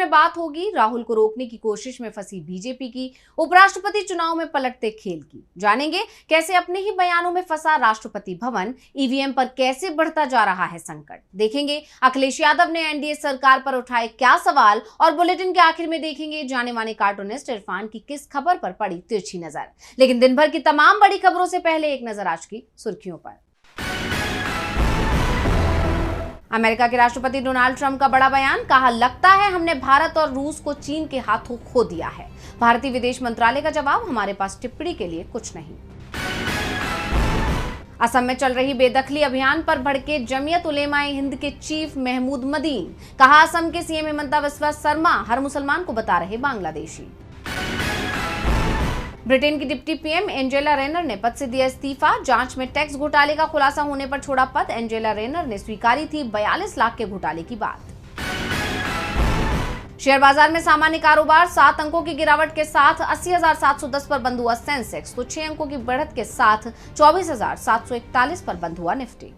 में बात होगी राहुल को रोकने की कोशिश में फंसी बीजेपी की, उपराष्ट्रपति चुनाव में पलटते खेल की। जानेंगे कैसे अपने ही बयानों में फंसा राष्ट्रपति भवन, ईवीएम पर कैसे बढ़ता जा रहा है संकट। देखेंगे अखिलेश यादव ने एनडीए सरकार पर उठाए क्या सवाल, और बुलेटिन के आखिर में देखेंगे जाने माने कार्टूनिस्ट इरफान की किस खबर पर पड़ी तिरछी नजर। लेकिन दिन भर की तमाम बड़ी खबरों से पहले एक नजर आज की सुर्खियों पर। अमेरिका के राष्ट्रपति डोनाल्ड ट्रंप का बड़ा बयान, कहा लगता है हमने भारत और रूस को चीन के हाथों खो दिया है। भारतीय विदेश मंत्रालय का जवाब, हमारे पास टिप्पणी के लिए कुछ नहीं। असम में चल रही बेदखली अभियान पर भड़के जमीयत उलेमाए हिंद के चीफ महमूद मदीन, कहा असम के सीएम हिमंता बिस्वा शर्मा हर मुसलमान को बता रहे बांग्लादेशी। ब्रिटेन की डिप्टी पीएम एंजेला रेनर ने पद से दिया इस्तीफा, जांच में टैक्स घोटाले का खुलासा होने पर छोड़ा पद। एंजेला रेनर ने स्वीकारी थी 42 लाख के घोटाले की बात। शेयर बाजार में सामान्य कारोबार, 7 अंकों की गिरावट के साथ 80,710 पर बंद हुआ सेंसेक्स, तो 6 अंकों की बढ़त के साथ 24,741 पर बंद हुआ निफ्टी।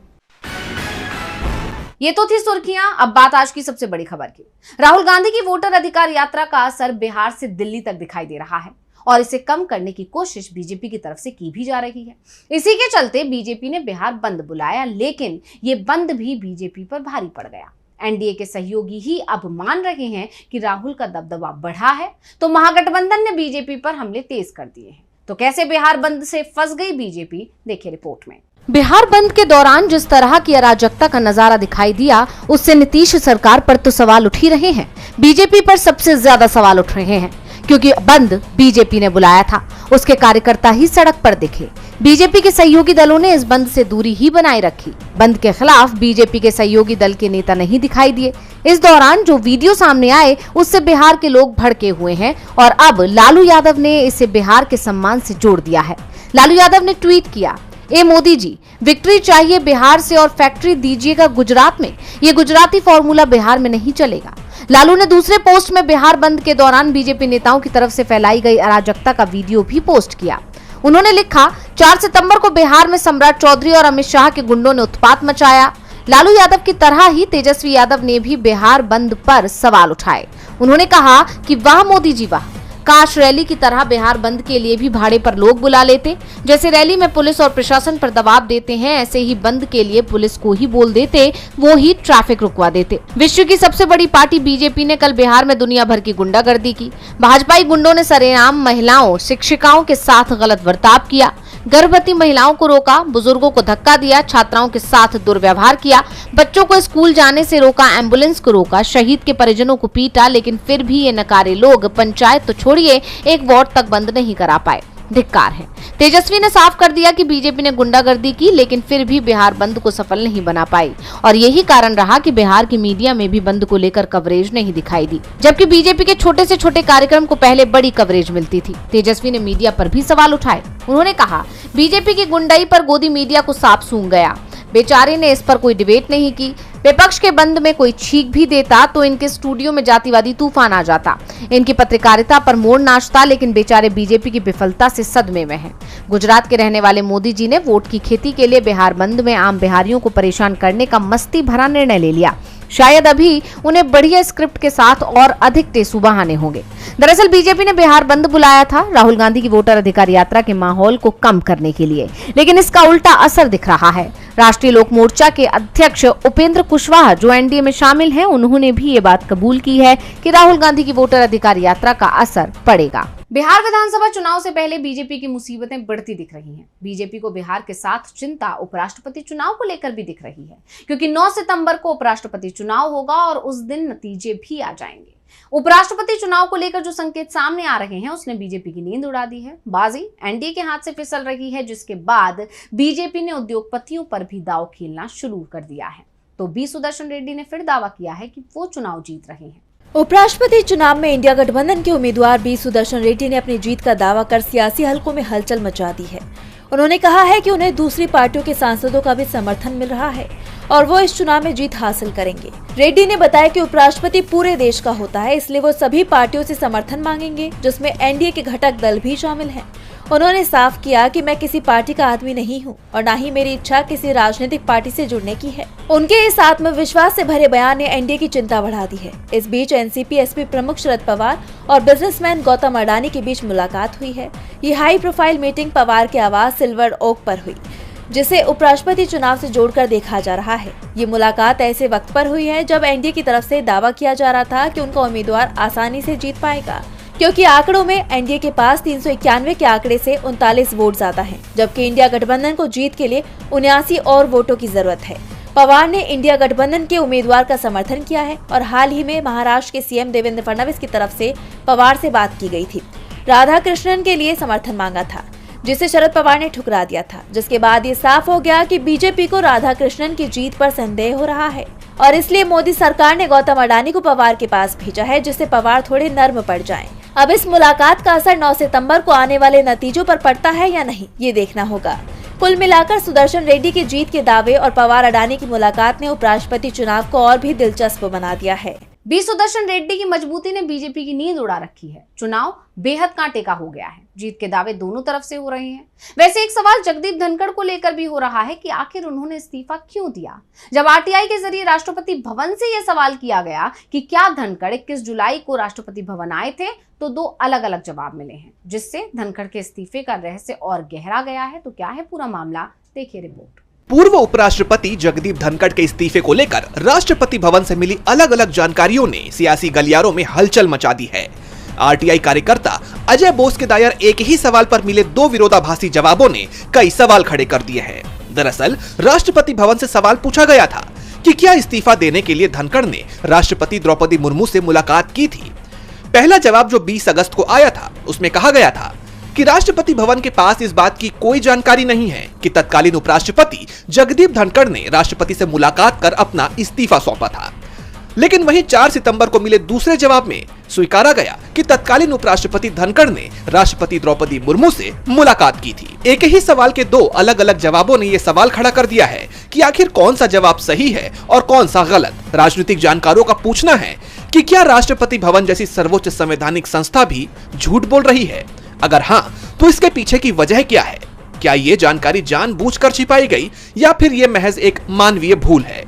ये तो थी सुर्खियां, अब बात आज की सबसे बड़ी खबर की। राहुल गांधी की वोटर अधिकार यात्रा का असर बिहार से दिल्ली तक दिखाई दे रहा है और इसे कम करने की कोशिश बीजेपी की तरफ से की भी जा रही है। इसी के चलते बीजेपी ने बिहार बंद बुलाया, लेकिन ये बंद भी बीजेपी पर भारी पड़ गया। एनडीए के सहयोगी ही अब मान रहे हैं कि राहुल का दबदबा बढ़ा है, तो महागठबंधन ने बीजेपी पर हमले तेज कर दिए हैं। तो कैसे बिहार बंद से फंस गई बीजेपी, देखिए रिपोर्ट में। बिहार बंद के दौरान जिस तरह की अराजकता का नजारा दिखाई दिया, उससे नीतीश सरकार पर तो सवाल उठ ही रहे हैं। बीजेपी पर सबसे ज्यादा सवाल उठ रहे हैं, क्योंकि बंद बीजेपी ने बुलाया था, उसके कार्यकर्ता ही सड़क पर दिखे। बीजेपी के सहयोगी दलों ने इस बंद से दूरी ही बनाए रखी। बंद के खिलाफ बीजेपी के सहयोगी दल के नेता नहीं दिखाई दिए। इस दौरान जो वीडियो सामने आए, उससे बिहार के लोग भड़के हुए हैं और अब लालू यादव ने इसे बिहार के सम्मान से जोड़ दिया है। लालू यादव ने ट्वीट किया, ए मोदी जी, विक्ट्री चाहिए बिहार से और फैक्ट्री दीजिएगा गुजरात में। ये गुजराती फॉर्मूला बिहार में नहीं चलेगा। लालू ने दूसरे पोस्ट में बिहार बंद के दौरान बीजेपी नेताओं की तरफ से फैलाई गई अराजकता का वीडियो भी पोस्ट किया। उन्होंने लिखा, 4 सितंबर को बिहार में सम्राट चौधरी और अमित शाह के गुंडों ने उत्पात मचाया। लालू यादव की तरह ही तेजस्वी यादव ने भी बिहार बंद पर सवाल उठाए। उन्होंने कहा कि वाह मोदी जी वाह, काश रैली की तरह बिहार बंद के लिए भी भाड़े पर लोग बुला लेते। जैसे रैली में पुलिस और प्रशासन पर दबाव देते हैं, ऐसे ही बंद के लिए पुलिस को ही बोल देते, वो ही ट्रैफिक रुकवा देते। विश्व की सबसे बड़ी पार्टी बीजेपी ने कल बिहार में दुनिया भर की गुंडागर्दी की। भाजपाई गुंडों ने सरेआम महिलाओं, शिक्षिकाओं के साथ गलत बर्ताव किया, गर्भवती महिलाओं को रोका, बुजुर्गों को धक्का दिया, छात्राओं के साथ दुर्व्यवहार किया, बच्चों को स्कूल जाने से रोका, एम्बुलेंस को रोका, शहीद के परिजनों को पीटा। लेकिन फिर भी ये नकारे लोग पंचायत तो छोड़िए, एक वार्ड तक बंद नहीं करा पाए। धिक्कार है। तेजस्वी ने साफ कर दिया कि बीजेपी ने गुंडागर्दी की, लेकिन फिर भी बिहार बंद को सफल नहीं बना पाई और यही कारण रहा कि बिहार की मीडिया में भी बंद को लेकर कवरेज नहीं दिखाई दी, जबकि बीजेपी के छोटे से छोटे कार्यक्रम को पहले बड़ी कवरेज मिलती थी। तेजस्वी ने मीडिया पर भी सवाल उठाए। उन्होंने कहा, बीजेपी की गुंडाई पर गोदी मीडिया को सांप सूंघ गया। बेचारे ने इस पर कोई डिबेट नहीं की। विपक्ष के बंद में कोई छींक भी देता तो इनके स्टूडियो में जातिवादी तूफान आ जाता। इनकी पत्रकारिता पर मोड़ नाचता, लेकिन बेचारे बीजेपी की विफलता से सदमे में हैं। गुजरात के रहने वाले मोदी जी ने वोट की खेती के लिए बिहार बंद में आम बिहारियों को परेशान करने का मस्ती भरा निर्णय ले लिया। शायद अभी उन्हें बढ़िया स्क्रिप्ट के साथ और अधिक टेसू बहाने होंगे। दरअसल बीजेपी ने बिहार बंद बुलाया था राहुल गांधी की वोटर अधिकार यात्रा के माहौल को कम करने के लिए, लेकिन इसका उल्टा असर दिख रहा है। राष्ट्रीय लोक मोर्चा के अध्यक्ष उपेंद्र कुशवाहा, जो एनडीए में शामिल हैं, उन्होंने भी ये बात कबूल की है कि राहुल गांधी की वोटर अधिकार यात्रा का असर पड़ेगा। बिहार विधानसभा चुनाव से पहले बीजेपी की मुसीबतें बढ़ती दिख रही हैं। बीजेपी को बिहार के साथ चिंता उपराष्ट्रपति चुनाव को लेकर भी दिख रही है, क्योंकि 9 सितंबर को उपराष्ट्रपति चुनाव होगा और उस दिन नतीजे भी आ जाएंगे। उपराष्ट्रपति चुनाव को लेकर जो संकेत सामने आ रहे हैं, उसने बीजेपी की नींद उड़ा दी है। बाजी एनडीए के हाथ से फिसल रही है, जिसके बाद बीजेपी ने उद्योगपतियों पर भी दांव खेलना शुरू कर दिया है। तो बी सुदर्शन रेड्डी ने फिर दावा किया है कि वो चुनाव जीत रहे हैं। उपराष्ट्रपति चुनाव में इंडिया गठबंधन के उम्मीदवार बी सुदर्शन रेड्डी ने अपनी जीत का दावा कर सियासी हलकों में हलचल मचा दी है। उन्होंने कहा है कि उन्हें दूसरी पार्टियों के सांसदों का भी समर्थन मिल रहा है और वो इस चुनाव में जीत हासिल करेंगे। रेड्डी ने बताया कि उपराष्ट्रपति पूरे देश का होता है, इसलिए वो सभी पार्टियों से समर्थन मांगेंगे, जिसमें एनडीए के घटक दल भी शामिल हैं। उन्होंने साफ किया कि मैं किसी पार्टी का आदमी नहीं हूं और न ही मेरी इच्छा किसी राजनीतिक पार्टी से जुड़ने की है। उनके इस आत्मविश्वास से भरे बयान ने एनडीए की चिंता बढ़ा दी है। इस बीच एनसीपी एसपी प्रमुख शरद पवार और बिजनेसमैन गौतम अडानी के बीच मुलाकात हुई है। ये हाई प्रोफाइल मीटिंग पवार के आवास सिल्वर ओक पर हुई, जिसे उपराष्ट्रपति चुनाव से जोड़कर देखा जा रहा है। ये मुलाकात ऐसे वक्त पर हुई है जब एनडीए की तरफ से दावा किया जा रहा था कि उनका उम्मीदवार आसानी से जीत पाएगा, क्योंकि आंकड़ों में एनडीए के पास 391 के आंकड़े से 39 वोट ज्यादा हैं, जबकि इंडिया गठबंधन को जीत के लिए 79 और वोटों की जरूरत है। पवार ने इंडिया गठबंधन के उम्मीदवार का समर्थन किया है और हाल ही में महाराष्ट्र के सीएम देवेंद्र फडणवीस की तरफ से पवार से बात की गई थी। राधाकृष्णन के लिए समर्थन मांगा था, जिसे शरद पवार ने ठुकरा दिया था, जिसके बाद ये साफ हो गया कि बीजेपी को राधाकृष्णन की जीत पर संदेह हो रहा है और इसलिए मोदी सरकार ने गौतम अडानी को पवार के पास भेजा है, जिससे पवार थोड़े नर्म पड़ जाएं। अब इस मुलाकात का असर 9 सितंबर को आने वाले नतीजों पर पड़ता है या नहीं, ये देखना होगा। कुल मिलाकर सुदर्शन रेड्डी की जीत के दावे और पवार अडानी की मुलाकात ने उपराष्ट्रपति चुनाव को और भी दिलचस्प बना दिया है। बी सुदर्शन रेड्डी की मजबूती ने बीजेपी की नींद उड़ा रखी है। चुनाव बेहद कांटे का हो गया है। जीत के दावे दोनों तरफ से हो रहे हैं। वैसे एक सवाल जगदीप धनखड़ को लेकर भी हो रहा है कि आखिर उन्होंने इस्तीफा क्यों दिया। जब आरटीआई के जरिए राष्ट्रपति भवन से यह सवाल किया गया कि क्या धनखड़ 21 जुलाई को राष्ट्रपति भवन आए थे, तो 2 अलग अलग जवाब मिले हैं, जिससे धनखड़ के इस्तीफे का रहस्य और गहरा गया है। तो क्या है पूरा मामला, देखिए रिपोर्ट। पूर्व उपराष्ट्रपति जगदीप धनखड़ के इस्तीफे को लेकर राष्ट्रपति भवन से मिली अलग अलग जानकारियों ने सियासी गलियारों में हलचल मचा दी है। आरटीआई कार्यकर्ता अजय बोस के दायर एक ही सवाल पर मिले 2 विरोधाभासी जवाबों ने कई सवाल खड़े कर दिए हैं। दरअसल राष्ट्रपति भवन से सवाल पूछा गया था कि क्या इस्तीफा देने के लिए धनखड़ ने राष्ट्रपति द्रौपदी मुर्मू से मुलाकात की थी। पहला जवाब जो 20 अगस्त को आया था, उसमें कहा गया था कि राष्ट्रपति भवन के पास इस बात की कोई जानकारी नहीं है कि तत्कालीन उपराष्ट्रपति जगदीप धनखड़ ने राष्ट्रपति से मुलाकात कर अपना इस्तीफा सौंपा था। लेकिन वहीं 4 सितंबर को मिले दूसरे जवाब में स्वीकारा गया कि तत्कालीन उपराष्ट्रपति धनखड़ ने राष्ट्रपति द्रौपदी मुर्मू से मुलाकात की थी। एक ही सवाल के 2 अलग अलग जवाबों ने यह सवाल खड़ा कर दिया है कि आखिर कौन सा जवाब सही है और कौन सा गलत। राजनीतिक जानकारों का पूछना है कि क्या राष्ट्रपति भवन जैसी सर्वोच्च संवैधानिक संस्था भी झूठ बोल रही है? अगर हाँ, तो इसके पीछे की वजह क्या है? क्या ये जानकारी जानबूझकर छिपाई गई या फिर ये महज एक मानवीय भूल है?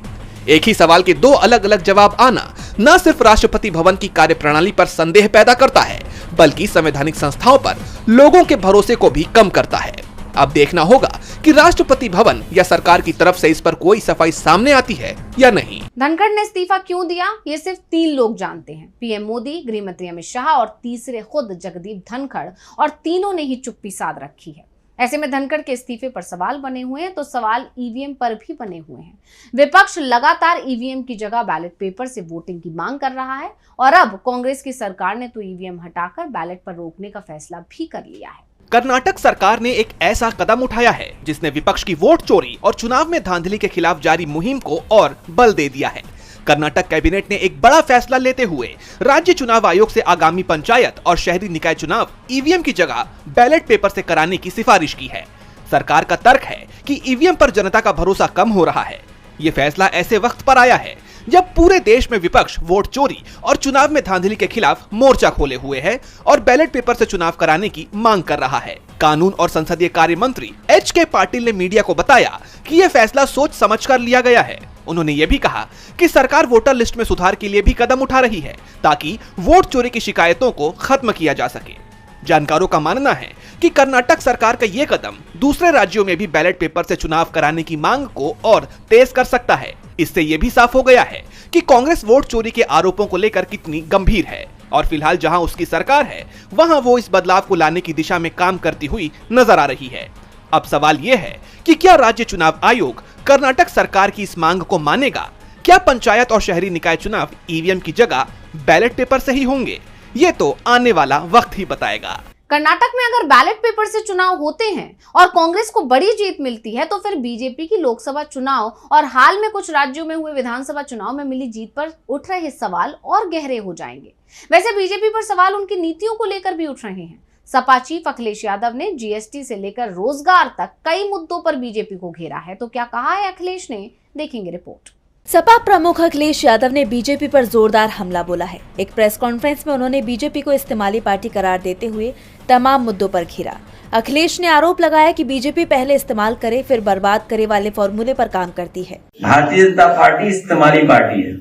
एक ही सवाल के 2 अलग अलग जवाब आना न सिर्फ राष्ट्रपति भवन की कार्यप्रणाली पर संदेह पैदा करता है, बल्कि संवैधानिक संस्थाओं पर लोगों के भरोसे को भी कम करता है। अब देखना होगा कि राष्ट्रपति भवन या सरकार की तरफ से इस पर कोई सफाई सामने आती है या नहीं। धनखड़ ने इस्तीफा क्यों दिया, ये सिर्फ 3 लोग जानते हैं, पीएम मोदी, गृह मंत्री अमित शाह और तीसरे खुद जगदीप धनखड़, और तीनों ने ही चुप्पी साध रखी है। ऐसे में धनखड़ के इस्तीफे पर सवाल बने हुए हैं, तो सवाल ईवीएम पर भी बने हुए हैं। विपक्ष लगातार ईवीएम की जगह बैलेट पेपर से वोटिंग की मांग कर रहा है और अब कांग्रेस की सरकार ने तो ईवीएम हटाकर बैलेट पर रोकने का फैसला भी कर लिया है। कर्नाटक सरकार ने एक ऐसा कदम उठाया है जिसने विपक्ष की वोट चोरी और चुनाव में धांधली के खिलाफ जारी मुहिम को और बल दे दिया है। कर्नाटक कैबिनेट ने एक बड़ा फैसला लेते हुए राज्य चुनाव आयोग से आगामी पंचायत और शहरी निकाय चुनाव ईवीएम की जगह बैलेट पेपर से कराने की सिफारिश की है। सरकार का तर्क है कि ईवीएम पर जनता का भरोसा कम हो रहा है। ये फैसला ऐसे वक्त पर आया है जब पूरे देश में विपक्ष वोट चोरी और चुनाव में धांधली के खिलाफ मोर्चा खोले हुए है और बैलेट पेपर से चुनाव कराने की मांग कर रहा है। कानून और संसदीय कार्य मंत्री एच.के. पाटिल ने मीडिया को बताया कि यह फैसला सोच समझकर लिया गया है। उन्होंने ये भी कहा कि सरकार वोटर लिस्ट में सुधार के लिए भी कदम उठा रही है ताकि वोट चोरी की शिकायतों को खत्म किया जा सके। जानकारों का मानना है कि कर्नाटक सरकार का ये कदम दूसरे राज्यों में भी बैलेट पेपर से चुनाव कराने की मांग को और तेज कर सकता है। इससे ये भी साफ हो गया है कि कांग्रेस वोट चोरी के आरोपों को लेकर कितनी गंभीर है और फिलहाल जहां उसकी सरकार है वहां वो इस बदलाव को लाने की दिशा में काम करती हुई नजर आ रही है। अब सवाल ये है कि क्या राज्य चुनाव आयोग कर्नाटक सरकार की इस मांग को मानेगा? क्या पंचायत और शहरी निकाय चुनाव ईवीएम की जगह बैलेट पेपर से ही होंगे? ये तो आने वाला वक्त ही बताएगा। कर्नाटक में अगर बैलेट पेपर से चुनाव होते हैं और कांग्रेस को बड़ी जीत मिलती है, तो फिर बीजेपी की लोकसभा चुनाव और हाल में कुछ राज्यों में हुए विधानसभा चुनाव में मिली जीत पर उठ रहे सवाल और गहरे हो जाएंगे। वैसे बीजेपी पर सवाल उनकी नीतियों को लेकर भी उठ रहे हैं। सपा चीफ अखिलेश यादव ने जीएसटी से लेकर रोजगार तक कई मुद्दों पर बीजेपी को घेरा है। तो क्या कहा है अखिलेश ने, देखेंगे रिपोर्ट। सपा प्रमुख अखिलेश यादव ने बीजेपी पर जोरदार हमला बोला है। एक प्रेस कॉन्फ्रेंस में उन्होंने बीजेपी को इस्तेमाली पार्टी करार देते हुए तमाम मुद्दों पर घेरा। अखिलेश ने आरोप लगाया कि बीजेपी पहले इस्तेमाल करे फिर बर्बाद करे वाले फॉर्मूले पर काम करती है। भारतीय जनता पार्टी इस्तेमाली पार्टी है,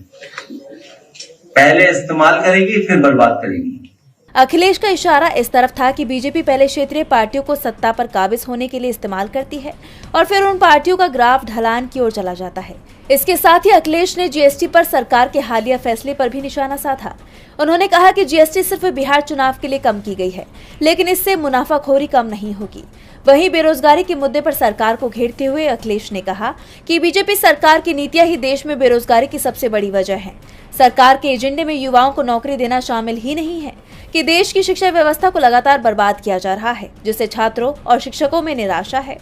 पहले इस्तेमाल करेगी फिर बर्बाद करेगी। अखिलेश का इशारा इस तरफ था कि बीजेपी पहले क्षेत्रीय पार्टियों को सत्ता पर काबिज होने के लिए इस्तेमाल करती है और फिर उन पार्टियों का ग्राफ ढलान की ओर चला जाता है। इसके साथ ही अखिलेश ने जीएसटी पर सरकार के हालिया फैसले पर भी निशाना साधा। उन्होंने कहा कि जीएसटी सिर्फ बिहार चुनाव के लिए कम की गई है, लेकिन इससे मुनाफाखोरी कम नहीं होगी। वहीं बेरोजगारी के मुद्दे पर सरकार को घेरते हुए अखिलेश ने कहा कि बीजेपी सरकार की नीतियां ही देश में बेरोजगारी की सबसे बड़ी वजह है। सरकार के एजेंडे में युवाओं को नौकरी देना शामिल ही नहीं है कि देश की शिक्षा व्यवस्था को लगातार बर्बाद किया जा रहा है, जिससे छात्रों और शिक्षकों में निराशा है।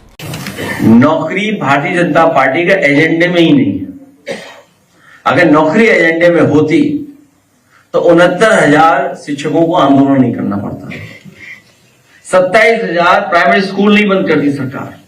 नौकरी भारतीय जनता पार्टी के एजेंडे में ही नहीं है। अगर नौकरी एजेंडे में होती तो 69,000 शिक्षकों को आंदोलन नहीं करना पड़ता, 27,000 प्राइमरी स्कूल नहीं बंद करती सरकार।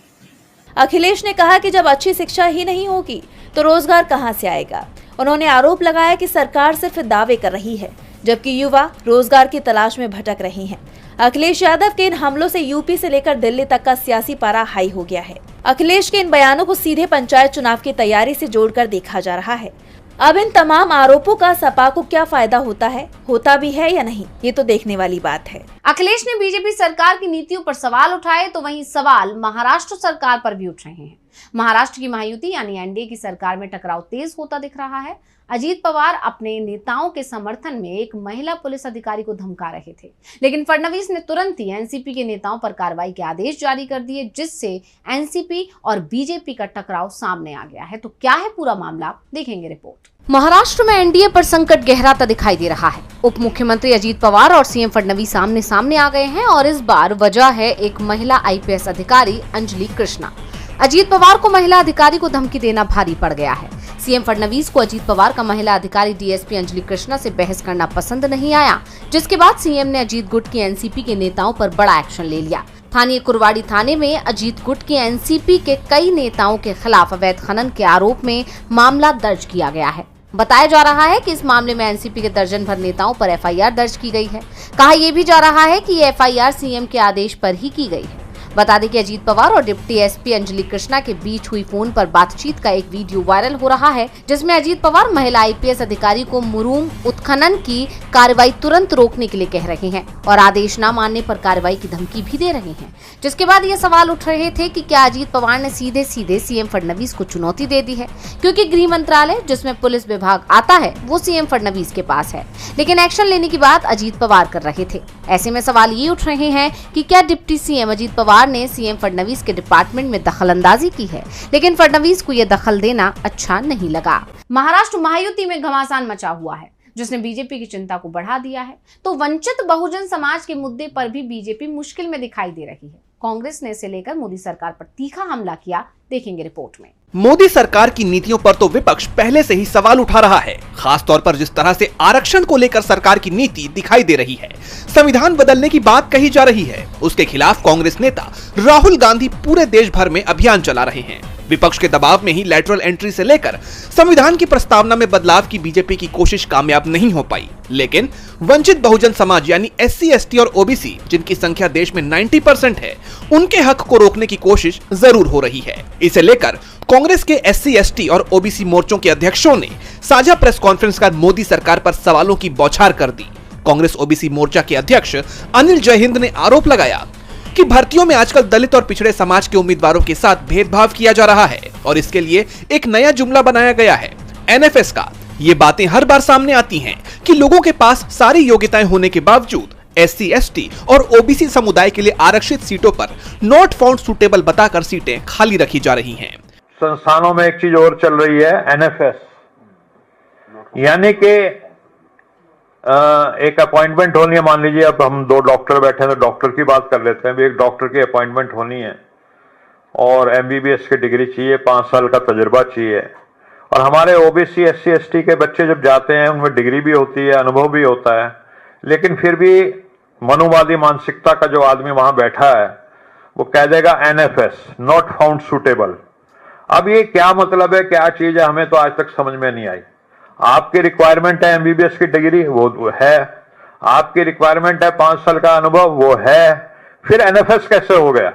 अखिलेश ने कहा कि जब अच्छी शिक्षा ही नहीं होगी तो रोजगार कहां से आएगा। उन्होंने आरोप लगाया कि सरकार सिर्फ दावे कर रही है, जबकि युवा रोजगार की तलाश में भटक रहे हैं। अखिलेश यादव के इन हमलों से यूपी से लेकर दिल्ली तक का सियासी पारा हाई हो गया है। अखिलेश के इन बयानों को सीधे पंचायत चुनाव की तैयारी से जोड़कर देखा जा रहा है। अब इन तमाम आरोपों का सपा को क्या फायदा होता भी है या नहीं, ये तो देखने वाली बात है। अखिलेश ने बीजेपी सरकार की नीतियों पर सवाल उठाए तो वहीं सवाल महाराष्ट्र सरकार पर भी उठ रहे हैं। महाराष्ट्र की महायुति यानी एनडीए की सरकार में टकराव तेज होता दिख रहा है। अजीत पवार अपने नेताओं के समर्थन में एक महिला पुलिस अधिकारी को धमका रहे थे, लेकिन फडणवीस ने तुरंत ही एनसीपी के नेताओं पर कार्रवाई के आदेश जारी कर दिए, जिससे एनसीपी और बीजेपी का टकराव सामने आ गया है। तो क्या है पूरा मामला, देखेंगे रिपोर्ट। महाराष्ट्र में एनडीए पर संकट गहराता दिखाई दे रहा है। उप मुख्यमंत्री अजीत पवार और सीएम फडणवीस आमने सामने आ गए हैं और इस बार वजह है एक महिला आईपीएस अधिकारी अंजलि कृष्णा। अजीत पवार को महिला अधिकारी को धमकी देना भारी पड़ गया है। सीएम फडणवीस को अजीत पवार का महिला अधिकारी डीएसपी अंजलि कृष्णा से बहस करना पसंद नहीं आया, जिसके बाद सीएम ने अजीत गुट की एनसीपी के नेताओं पर बड़ा एक्शन ले लिया। स्थानीय कुरवाड़ी थाने में अजीत गुट की एनसीपी के कई नेताओं के खिलाफ अवैध खनन के आरोप में मामला दर्ज किया गया है। बताया जा रहा है कि इस मामले में एनसीपी के दर्जन भर नेताओं पर एफआईआर दर्ज की गई है। कहा यह भी जा रहा है कि ये एफआईआर सीएम के आदेश पर ही की गई है। बता दें कि अजीत पवार और डिप्टी एसपी अंजलि कृष्णा के बीच हुई फोन पर बातचीत का एक वीडियो वायरल हो रहा है, जिसमें अजीत पवार महिला आईपीएस अधिकारी को मुरुम उत्खनन की कार्रवाई तुरंत रोकने के लिए कह रहे हैं और आदेश न मानने पर कार्रवाई की धमकी भी दे रहे हैं। जिसके बाद ये सवाल उठ रहे थे कि क्या अजीत पवार ने सीधे सीधे सीएम फडणवीस को चुनौती दे दी है, क्योंकि गृह मंत्रालय जिसमें पुलिस विभाग आता है वो सीएम फडणवीस के पास है, लेकिन एक्शन लेने की बात अजीत पवार कर रहे थे। ऐसे में सवाल ये उठ रहे हैं कि क्या डिप्टी सीएम अजीत पवार ने सीएम फडणवीस के डिपार्टमेंट में दखलंदाजी की है, लेकिन फडणवीस को यह दखल देना अच्छा नहीं लगा। महाराष्ट्र महायुति में घमासान मचा हुआ है, जिसने बीजेपी की चिंता को बढ़ा दिया है। तो वंचित बहुजन समाज के मुद्दे पर भी बीजेपी मुश्किल में दिखाई दे रही है। कांग्रेस ने इसे लेकर मोदी सरकार पर तीखा हमला किया, देखेंगे रिपोर्ट में। मोदी सरकार की नीतियों पर तो विपक्ष पहले से ही सवाल उठा रहा है, खास तौर पर जिस तरह से आरक्षण को लेकर सरकार की नीति दिखाई दे रही है। संविधान बदलने की बात कही जा रही है, उसके खिलाफ कांग्रेस नेता राहुल गांधी पूरे देश भर में अभियान चला रहे हैं। विपक्ष के दबाव में ही लैटरल एंट्री से लेकर संविधान की प्रस्तावना में बदलाव की बीजेपी की कोशिश कामयाब नहीं हो पाई, लेकिन वंचित बहुजन समाज यानी एससी, एसटी और ओबीसी, जिनकी संख्या देश में 90% है, उनके हक को रोकने की कोशिश जरूर हो रही है। इसे लेकर कांग्रेस के एससी, एसटी और ओबीसी मोर्चों के अध्यक्षों ने साझा प्रेस कॉन्फ्रेंस कर मोदी सरकार पर सवालों की बौछार कर दी। कांग्रेस ओबीसी मोर्चा के अध्यक्ष अनिल जयहिंद ने आरोप लगाया कि भर्तियों में आजकल दलित और पिछड़े समाज के उम्मीदवारों के साथ भेदभाव किया जा रहा है और इसके लिए एक नया जुमला बनाया गया है, एनएफएस का। ये बातें हर बार सामने आती हैं कि लोगों के पास सारी योग्यताएं होने के बावजूद एससी, एसटी और ओबीसी समुदाय के लिए आरक्षित सीटों पर नॉट फाउंड सुटेबल बताकर सीटें खाली रखी जा रही हैं। संस्थानों में एक चीज और चल रही है, एनएफएस, यानी कि एक अपॉइंटमेंट होनी है। मान लीजिए अब हम 2 डॉक्टर बैठे हैं तो डॉक्टर की बात कर लेते हैं। एक डॉक्टर की अपॉइंटमेंट होनी है और एमबीबीएस की डिग्री चाहिए, 5 साल का तजुर्बा चाहिए। और हमारे ओबीसी, एससी, एसटी के बच्चे जब जाते हैं उनमें डिग्री भी होती है, अनुभव भी होता है, लेकिन फिर भी मनुवादी मानसिकता का जो आदमी वहां बैठा है वो कह देगा NFS, नॉट फाउंड सुटेबल। अब ये क्या मतलब है, क्या चीज है, हमें तो आज तक समझ में नहीं आई। आपकी रिक्वायरमेंट है MBBS की डिग्री, वो है। आपकी रिक्वायरमेंट है 5 साल का अनुभव, वो है। फिर NFS कैसे हो गया?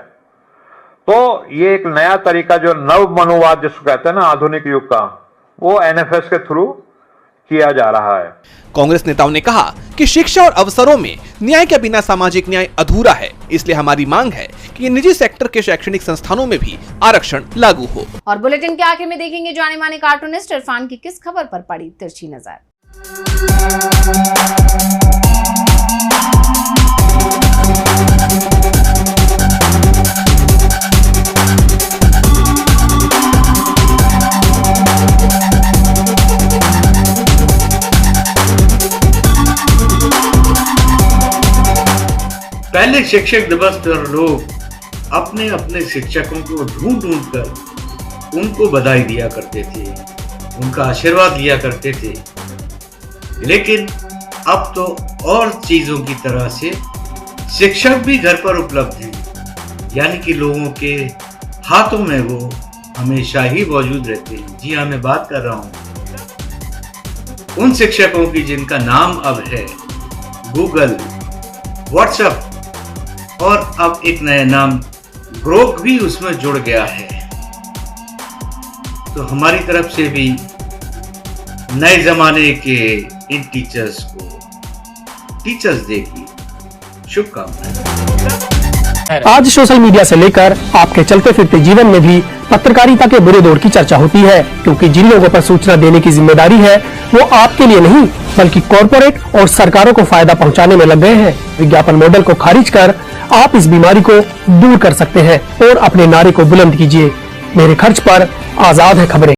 तो ये एक नया तरीका जो नव मनुवाद जिसको कहते हैं ना आधुनिक युग का, वो NFS के थ्रू किया जा रहा है। कांग्रेस नेताओं ने कहा कि शिक्षा और अवसरों में न्याय के बिना सामाजिक न्याय अधूरा है, इसलिए हमारी मांग है कि निजी सेक्टर के शैक्षणिक संस्थानों में भी आरक्षण लागू हो। और बुलेटिन के आखिर में देखेंगे जाने माने कार्टूनिस्ट इरफान की किस खबर पर पड़ी तिरछी नजर। पहले शिक्षक दिवस पर लोग अपने अपने शिक्षकों को ढूंढ कर उनको बधाई दिया करते थे, उनका आशीर्वाद लिया करते थे। लेकिन अब तो और चीजों की तरह से शिक्षक भी घर पर उपलब्ध हैं, यानी कि लोगों के हाथों में वो हमेशा ही मौजूद रहते हैं। जी हाँ, मैं बात कर रहा हूँ उन शिक्षकों की जिनका नाम अब है गूगल, व्हाट्सएप और अब एक नया नाम ग्रोक भी उसमें जुड़ गया है। तो हमारी तरफ से भी नए जमाने के इन टीचर्स को टीचर्स डे की शुभकामनाएं। आज सोशल मीडिया से लेकर आपके चलते फिरते जीवन में भी पत्रकारिता के बुरे दौर की चर्चा होती है, क्योंकि जिन लोगों पर सूचना देने की जिम्मेदारी है वो आपके लिए नहीं बल्कि कॉरपोरेट और सरकारों को फायदा पहुंचाने में लग गए हैं। विज्ञापन मॉडल को खारिज कर आप इस बीमारी को दूर कर सकते हैं और अपने नारे को बुलंद कीजिए। मेरे खर्च पर आजाद है खबरें।